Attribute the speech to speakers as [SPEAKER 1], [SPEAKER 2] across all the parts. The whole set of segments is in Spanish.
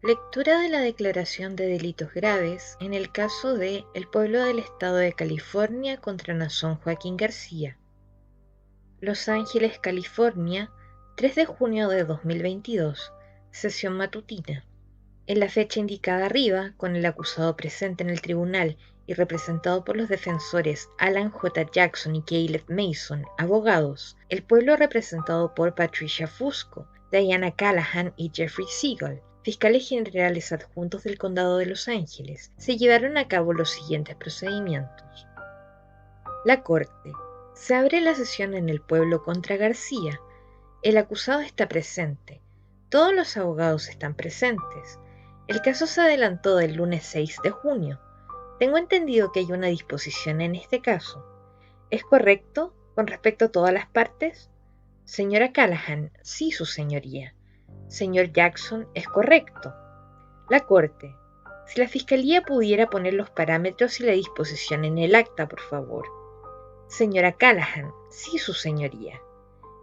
[SPEAKER 1] Lectura de la Declaración de Delitos Graves en el caso de El Pueblo del Estado de California contra Nazón Joaquín García. Los Ángeles, California, 3 de junio de 2022, sesión matutina. En la fecha indicada arriba, con el acusado presente en el tribunal y representado por los defensores Alan J. Jackson y Caleb Mason, abogados, el pueblo representado por Patricia Fusco, Diana Callahan y Jeffrey Siegel, fiscales generales adjuntos del Condado de Los Ángeles, se llevaron a cabo los siguientes procedimientos. La Corte. Se abre la sesión en el pueblo contra García. El acusado está presente. Todos los abogados están presentes. El caso se adelantó del lunes 6 de junio. Tengo entendido que hay una disposición en este caso. ¿Es correcto con respecto a todas las partes? Señora Callahan, sí, su señoría. Señor Jackson, es correcto. La Corte. Si la Fiscalía pudiera poner los parámetros y la disposición en el acta, por favor. Señora Callahan, sí, su señoría.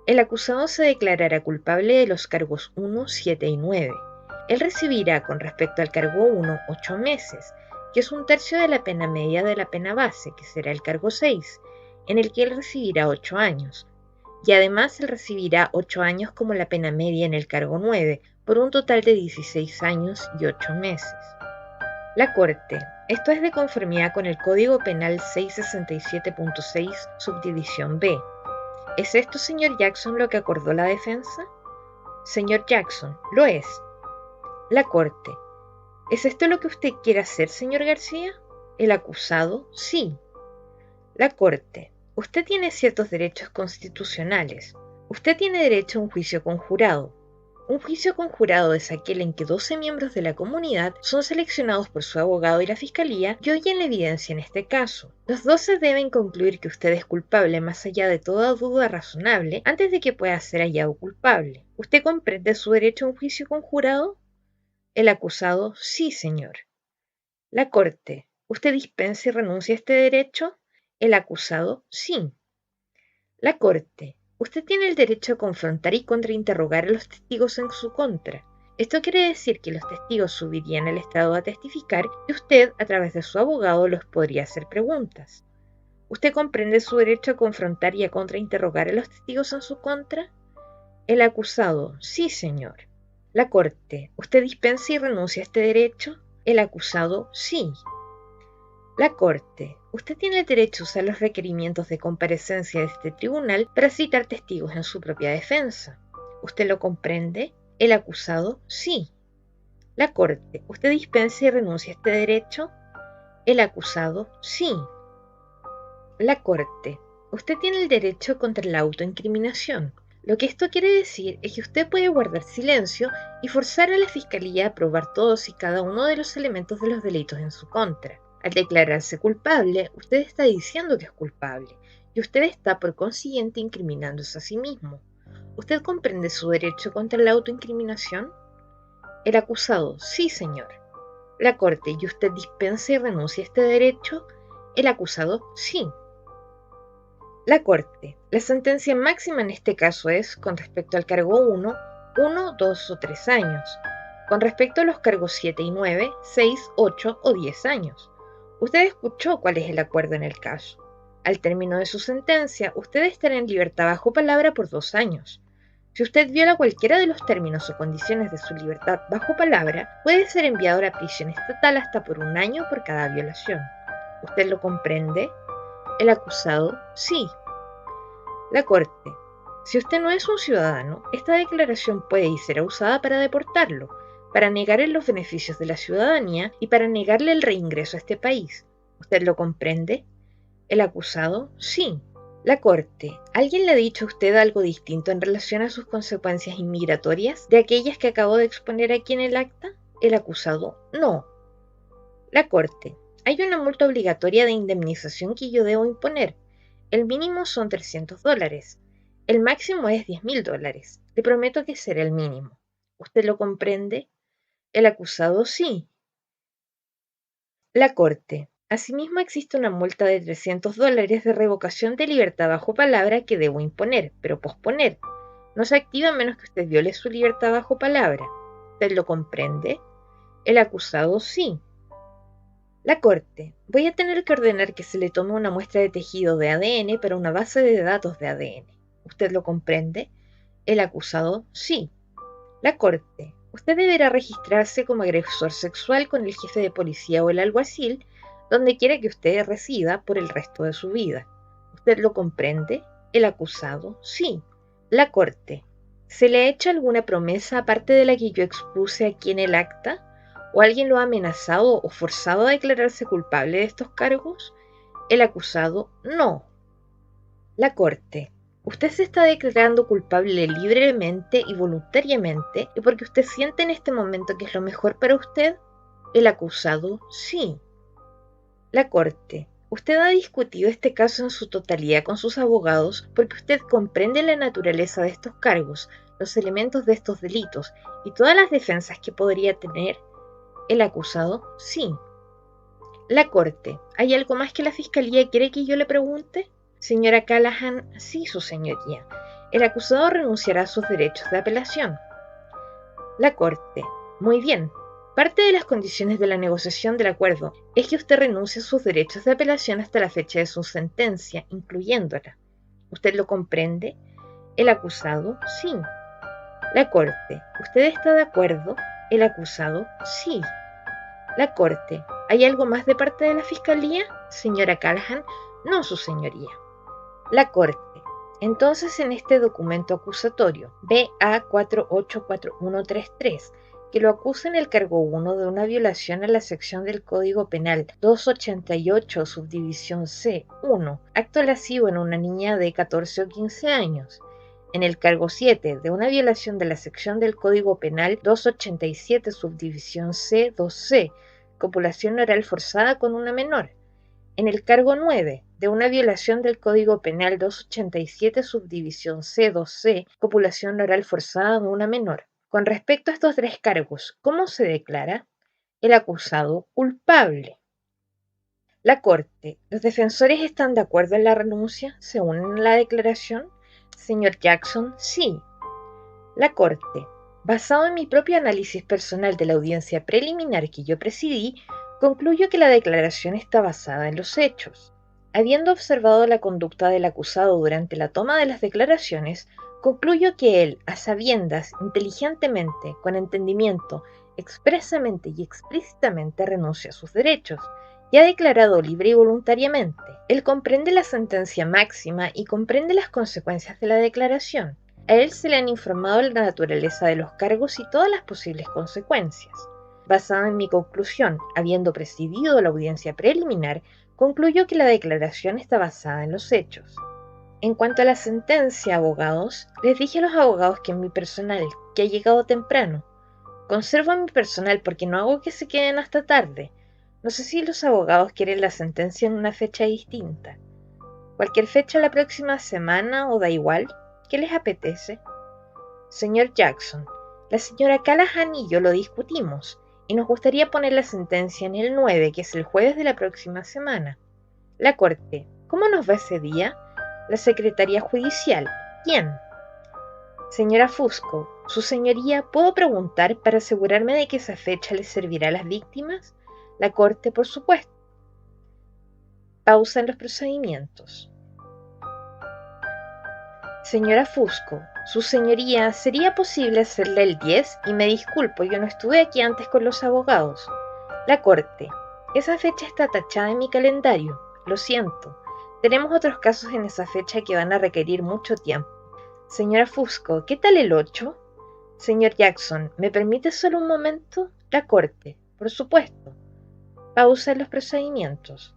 [SPEAKER 1] El acusado se declarará culpable de los cargos 1, 7 y 9. Él recibirá, con respecto al cargo 1, 8 meses, que es un tercio de la pena media de la pena base, que será el cargo 6, en el que él recibirá 8 años. Y además él recibirá 8 años como la pena media en el cargo 9, por un total de 16 años y 8 meses. La Corte. Esto es de conformidad con el Código Penal 667.6, subdivisión B. ¿Es esto, señor Jackson, lo que acordó la defensa? Señor Jackson, lo es. La Corte. ¿Es esto lo que usted quiere hacer, señor García? El acusado, sí. La Corte. Usted tiene ciertos derechos constitucionales. Usted tiene derecho a un juicio conjurado. Un juicio conjurado es aquel en que 12 miembros de la comunidad son seleccionados por su abogado y la fiscalía y oyen la evidencia en este caso. Los 12 deben concluir que usted es culpable más allá de toda duda razonable antes de que pueda ser hallado culpable. ¿Usted comprende su derecho a un juicio conjurado? El acusado, sí, señor. La Corte. ¿Usted dispensa y renuncia a este derecho? El acusado, sí. La Corte. Usted tiene el derecho a confrontar y contrainterrogar a los testigos en su contra. Esto quiere decir que los testigos subirían al estrado a testificar y usted, a través de su abogado, los podría hacer preguntas. ¿Usted comprende su derecho a confrontar y a contrainterrogar a los testigos en su contra? El acusado, sí, señor. La Corte. ¿Usted dispensa y renuncia a este derecho? El acusado, sí. La Corte. Usted tiene el derecho a usar los requerimientos de comparecencia de este tribunal para citar testigos en su propia defensa. ¿Usted lo comprende? El acusado, sí. La Corte. ¿Usted dispensa y renuncia a este derecho? El acusado, sí. La Corte. Usted tiene el derecho contra la autoincriminación. Lo que esto quiere decir es que usted puede guardar silencio y forzar a la Fiscalía a probar todos y cada uno de los elementos de los delitos en su contra. Al declararse culpable, usted está diciendo que es culpable, y usted está por consiguiente incriminándose a sí mismo. ¿Usted comprende su derecho contra la autoincriminación? El acusado, sí, señor. La Corte, ¿y usted dispensa y renuncia a este derecho? El acusado, sí. La Corte. La sentencia máxima en este caso es, con respecto al cargo 1, 1, 2 o 3 años. Con respecto a los cargos 7 y 9, 6, 8 o 10 años. Usted escuchó cuál es el acuerdo en el caso. Al término de su sentencia, usted estará en libertad bajo palabra por 2 años. Si usted viola cualquiera de los términos o condiciones de su libertad bajo palabra, puede ser enviado a la prisión estatal hasta por 1 año por cada violación. ¿Usted lo comprende? El acusado, sí. La Corte. Si usted no es un ciudadano, esta declaración puede y será usada para deportarlo, para negarle los beneficios de la ciudadanía y para negarle el reingreso a este país. ¿Usted lo comprende? El acusado, sí. La Corte. ¿Alguien le ha dicho a usted algo distinto en relación a sus consecuencias inmigratorias de aquellas que acabo de exponer aquí en el acta? El acusado, no. La Corte. Hay una multa obligatoria de indemnización que yo debo imponer. El mínimo son $300. El máximo es $10.000. Le prometo que será el mínimo. ¿Usted lo comprende? El acusado, sí. La Corte. Asimismo existe una multa de $300 de revocación de libertad bajo palabra que debo imponer, pero posponer. No se activa a menos que usted viole su libertad bajo palabra. ¿Usted lo comprende? El acusado, sí. La Corte, voy a tener que ordenar que se le tome una muestra de tejido de ADN para una base de datos de ADN. ¿Usted lo comprende? El acusado, sí. La Corte, usted deberá registrarse como agresor sexual con el jefe de policía o el alguacil, donde quiera que usted resida por el resto de su vida. ¿Usted lo comprende? El acusado, sí. La Corte, ¿se le ha hecho alguna promesa aparte de la que yo expuse aquí en el acta? ¿O alguien lo ha amenazado o forzado a declararse culpable de estos cargos? El acusado, no. La Corte, usted se está declarando culpable libremente y voluntariamente y porque usted siente en este momento que es lo mejor para usted. El acusado, sí. La Corte, usted ha discutido este caso en su totalidad con sus abogados porque usted comprende la naturaleza de estos cargos, los elementos de estos delitos y todas las defensas que podría tener. El acusado, sí. La Corte, ¿hay algo más que la Fiscalía quiere que yo le pregunte? Señora Callahan, sí, su señoría. El acusado renunciará a sus derechos de apelación. La Corte, muy bien. Parte de las condiciones de la negociación del acuerdo es que usted renuncie a sus derechos de apelación hasta la fecha de su sentencia, incluyéndola. ¿Usted lo comprende? El acusado, sí. La Corte, ¿usted está de acuerdo? El acusado, sí. La Corte, ¿hay algo más de parte de la Fiscalía? Señora Callahan, no, su señoría. La Corte, entonces en este documento acusatorio BA 484133, que lo acusa en el cargo 1 de una violación a la sección del Código Penal 288, subdivisión C1, acto lascivo en una niña de 14 o 15 años. En el cargo 7 de una violación de la sección del Código Penal 287, subdivisión C2C, copulación oral forzada con una menor. En el cargo 9 de una violación del Código Penal 287, subdivisión C2C, copulación oral forzada de una menor. Con respecto a estos tres cargos, ¿cómo se declara? El acusado culpable. La Corte, ¿los defensores están de acuerdo en la renuncia? ¿Se unen a la declaración? Señor Jackson, sí. La Corte, basado en mi propio análisis personal de la audiencia preliminar que yo presidí, concluyo que la declaración está basada en los hechos. Habiendo observado la conducta del acusado durante la toma de las declaraciones, concluyo que él, a sabiendas, inteligentemente, con entendimiento, expresamente y explícitamente renuncia a sus derechos, y ha declarado libre y voluntariamente. Él comprende la sentencia máxima y comprende las consecuencias de la declaración. A él se le han informado la naturaleza de los cargos y todas las posibles consecuencias. Basada en mi conclusión, habiendo presidido la audiencia preliminar, concluyo que la declaración está basada en los hechos. En cuanto a la sentencia, abogados, les dije a los abogados que en mi personal, que ha llegado temprano, conservo a mi personal porque no hago que se queden hasta tarde. No sé si los abogados quieren la sentencia en una fecha distinta. Cualquier fecha la próxima semana o da igual. ¿Qué les apetece? Señor Jackson, la señora Callahan y yo lo discutimos y nos gustaría poner la sentencia en el 9, que es el jueves de la próxima semana. La Corte, ¿cómo nos va ese día? La Secretaría Judicial, ¿quién? Señora Fusco, su señoría, ¿puedo preguntar para asegurarme de que esa fecha les servirá a las víctimas? La Corte, por supuesto. Pausa en los procedimientos. Señora Fusco, su señoría, ¿sería posible hacerle el 10? Y me disculpo, yo no estuve aquí antes con los abogados. La Corte, esa fecha está tachada en mi calendario, lo siento. Tenemos otros casos en esa fecha que van a requerir mucho tiempo. Señora Fusco, ¿qué tal el 8? Señor Jackson, ¿me permite solo un momento? La Corte, por supuesto. Pausa en los procedimientos.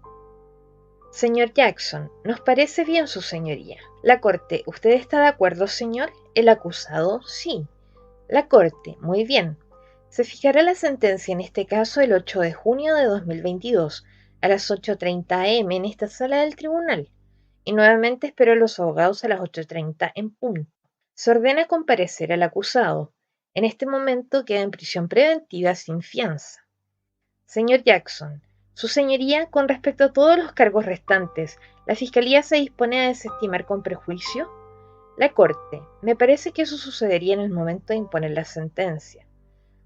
[SPEAKER 1] Señor Jackson, nos parece bien su señoría. La Corte, ¿usted está de acuerdo, señor? El acusado, sí. La Corte, muy bien. Se fijará la sentencia en este caso el 8 de junio de 2022 a las 8:30 am en esta sala del tribunal. Y nuevamente espero a los abogados a las 8:30 en punto. Se ordena comparecer al acusado. En este momento queda en prisión preventiva sin fianza. Señor Jackson, su señoría, con respecto a todos los cargos restantes, ¿la Fiscalía se dispone a desestimar con prejuicio? La Corte, me parece que eso sucedería en el momento de imponer la sentencia.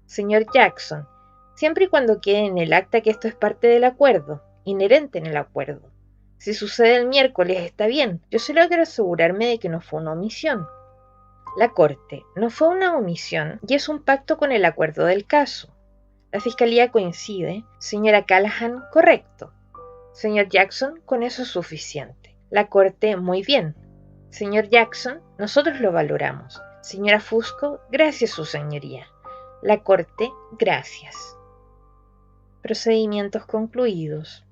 [SPEAKER 1] Señor Jackson, siempre y cuando quede en el acta que esto es parte del acuerdo, inherente en el acuerdo. Si sucede el miércoles está bien, yo solo quiero asegurarme de que no fue una omisión. La Corte: no fue una omisión y es un pacto con el acuerdo del caso. La Fiscalía coincide. Señora Callahan: correcto. Señor Jackson: con eso es suficiente. La Corte: muy bien. Señor Jackson: nosotros lo valoramos. Señora Fusco: gracias, su señoría. La Corte: gracias. Procedimientos concluidos.